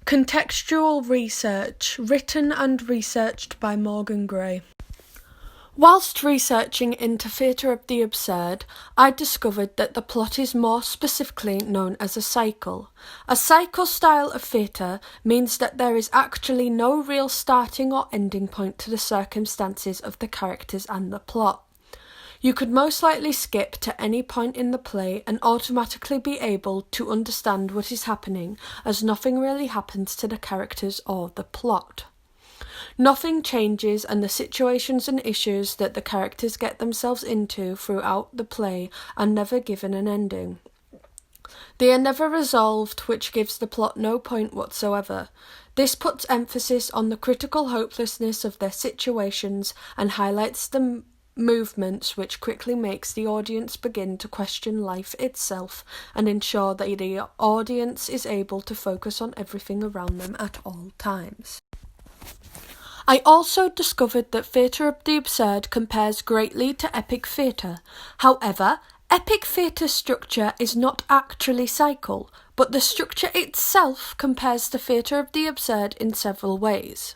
Contextual research, written and researched by Morgan Gray. Whilst researching into theatre of the absurd, I discovered that the plot is more specifically known as a cycle. A cycle style of theatre means that there is actually no real starting or ending point to the circumstances of the characters and the plot. You could most likely skip to any point in the play and automatically be able to understand what is happening, as nothing really happens to the characters or the plot. Nothing changes, and the situations and issues that the characters get themselves into throughout the play are never given an ending. They are never resolved, which gives the plot no point whatsoever. This puts emphasis on the critical hopelessness of their situations and highlights the movements which quickly makes the audience begin to question life itself and ensure that the audience is able to focus on everything around them at all times. I also discovered that theatre of the absurd compares greatly to epic theatre. However, epic theatre structure is not actually cycle, but the structure itself compares to theatre of the absurd in several ways.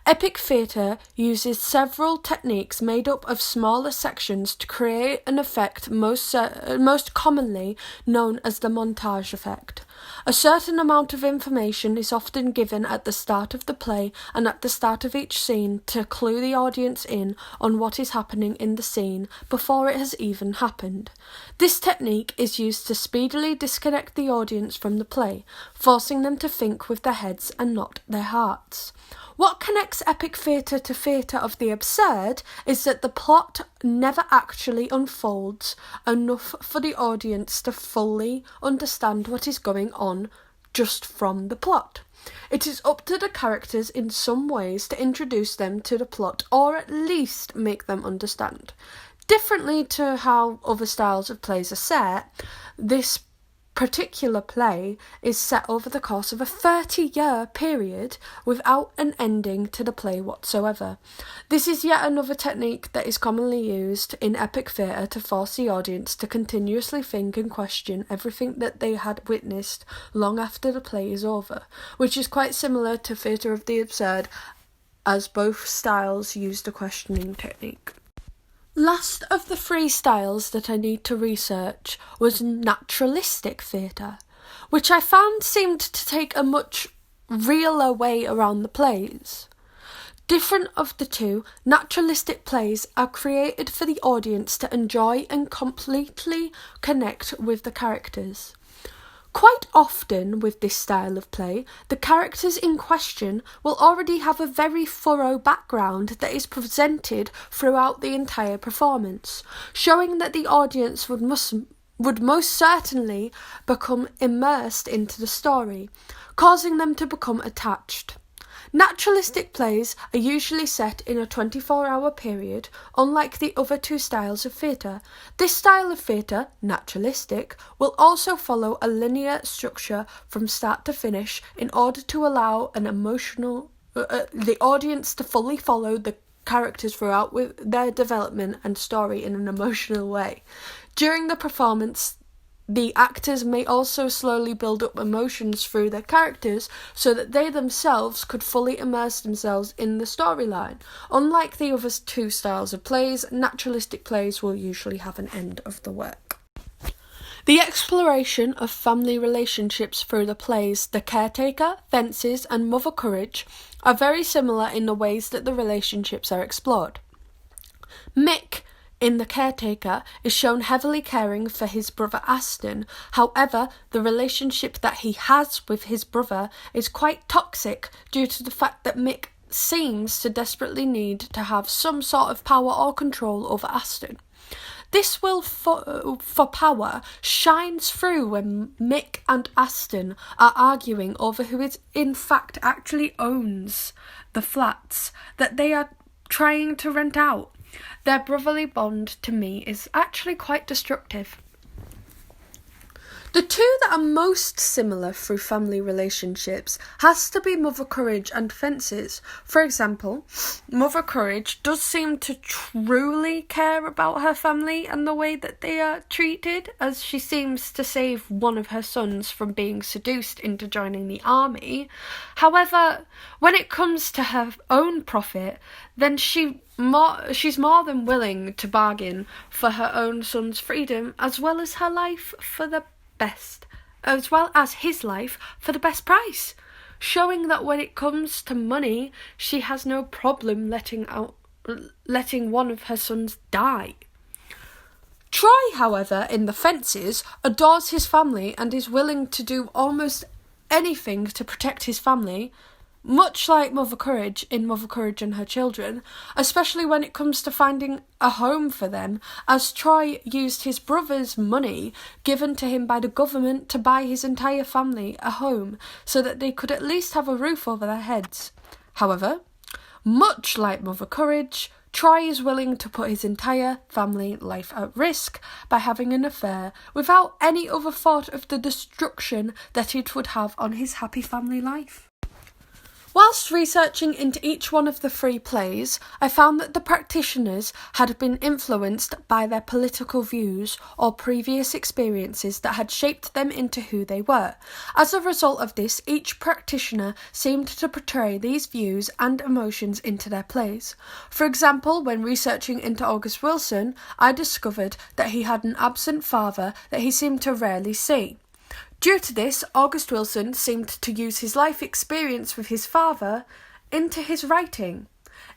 Epic theatre uses several techniques made up of smaller sections to create an effect most commonly known as the montage effect. A certain amount of information is often given at the start of the play and at the start of each scene to clue the audience in on what is happening in the scene before it has even happened. This technique is used to speedily disconnect the audience from the play, forcing them to think with their heads and not their hearts. What connects epic theatre to theatre of the absurd is that the plot never actually unfolds enough for the audience to fully understand what is going on just from the plot. It is up to the characters in some ways to introduce them to the plot or at least make them understand. Differently to how other styles of plays are set, this particular play is set over the course of a 30-year period without an ending to the play whatsoever. This is yet another technique that is commonly used in epic theatre to force the audience to continuously think and question everything that they had witnessed long after the play is over, which is quite similar to theatre of the absurd, as both styles use the questioning technique. Last of the three styles that I need to research was naturalistic theatre, which I found seemed to take a much realer way around the plays. Different of the two, naturalistic plays are created for the audience to enjoy and completely connect with the characters. Quite often with this style of play, the characters in question will already have a very thorough background that is presented throughout the entire performance, showing that the audience would most certainly become immersed into the story, causing them to become attached. Naturalistic plays are usually set in a 24-hour period, unlike the other two styles of theatre. This style of theatre, naturalistic, will also follow a linear structure from start to finish in order to allow the audience to fully follow the characters throughout with their development and story in an emotional way. During the performance, the actors may also slowly build up emotions through their characters so that they themselves could fully immerse themselves in the storyline. Unlike the other two styles of plays, naturalistic plays will usually have an end of the work. The exploration of family relationships through the plays The Caretaker, Fences and Mother Courage are very similar in the ways that the relationships are explored. Mick in The Caretaker is shown heavily caring for his brother Aston. However, the relationship that he has with his brother is quite toxic due to the fact that Mick seems to desperately need to have some sort of power or control over Aston. This will for power shines through when Mick and Aston are arguing over who is in fact actually owns the flats that they are trying to rent out. Their brotherly bond, to me, is actually quite destructive. The two that are most similar through family relationships has to be Mother Courage and Fences. For example, Mother Courage does seem to truly care about her family and the way that they are treated, as she seems to save one of her sons from being seduced into joining the army. However, when it comes to her own profit, then she's more than willing to bargain for her own son's freedom as well as her life for the best, as well as his life for the best price, showing that when it comes to money, she has no problem letting one of her sons die. Troy, however, in the Fences, adores his family and is willing to do almost anything to protect his family, much like Mother Courage in Mother Courage and Her Children, especially when it comes to finding a home for them, as Troy used his brother's money given to him by the government to buy his entire family a home so that they could at least have a roof over their heads. However, much like Mother Courage, Troy is willing to put his entire family life at risk by having an affair without any other thought of the destruction that it would have on his happy family life. Whilst researching into each one of the three plays, I found that the practitioners had been influenced by their political views or previous experiences that had shaped them into who they were. As a result of this, each practitioner seemed to portray these views and emotions into their plays. For example, when researching into August Wilson, I discovered that he had an absent father that he seemed to rarely see. Due to this, August Wilson seemed to use his life experience with his father into his writing.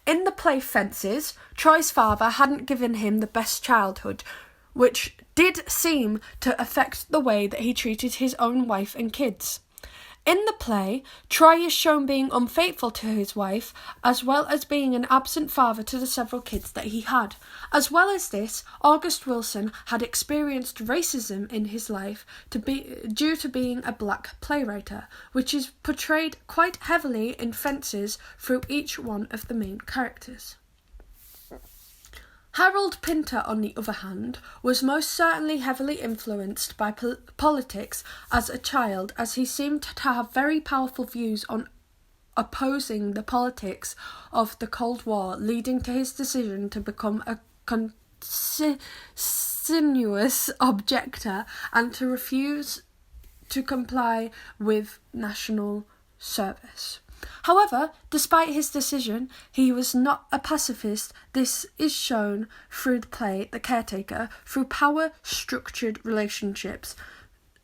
In the play Fences, Troy's father hadn't given him the best childhood, which did seem to affect the way that he treated his own wife and kids. In the play, Troy is shown being unfaithful to his wife, as well as being an absent father to the several kids that he had. As well as this, August Wilson had experienced racism in his life due to being a black playwright, which is portrayed quite heavily in Fences through each one of the main characters. Harold Pinter, on the other hand, was most certainly heavily influenced by politics as a child, as he seemed to have very powerful views on opposing the politics of the Cold War, leading to his decision to become a continuous objector and to refuse to comply with national service. However, despite his decision, he was not a pacifist. This is shown through the play The Caretaker, through power-structured relationships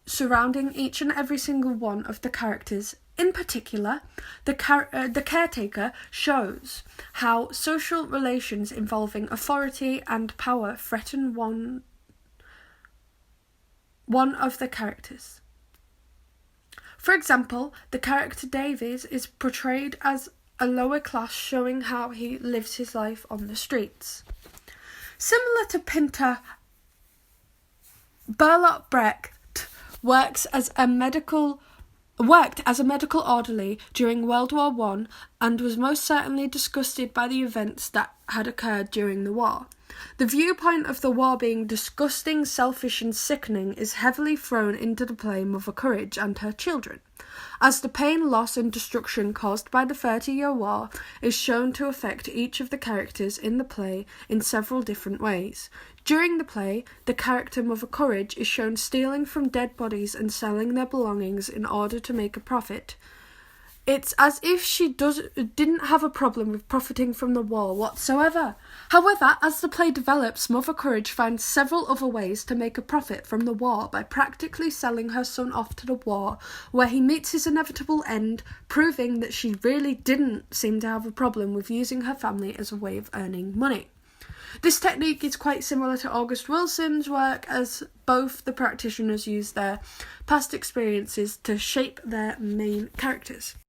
surrounding each and every single one of the characters. In particular, the Caretaker shows how social relations involving authority and power threaten one of the characters. For example, the character Davies is portrayed as a lower class, showing how he lives his life on the streets. Similar to Pinter, Bertolt Brecht worked as a medical orderly during World War I and was most certainly disgusted by the events that had occurred during the war. The viewpoint of the war being disgusting, selfish and sickening is heavily thrown into the play Mother Courage and Her Children, as the pain, loss and destruction caused by the 30-Year War is shown to affect each of the characters in the play in several different ways. During the play, the character Mother Courage is shown stealing from dead bodies and selling their belongings in order to make a profit. It's as if she didn't have a problem with profiting from the war whatsoever. However, as the play develops, Mother Courage finds several other ways to make a profit from the war by practically selling her son off to the war, where he meets his inevitable end, proving that she really didn't seem to have a problem with using her family as a way of earning money. This technique is quite similar to August Wilson's work, as both the practitioners use their past experiences to shape their main characters.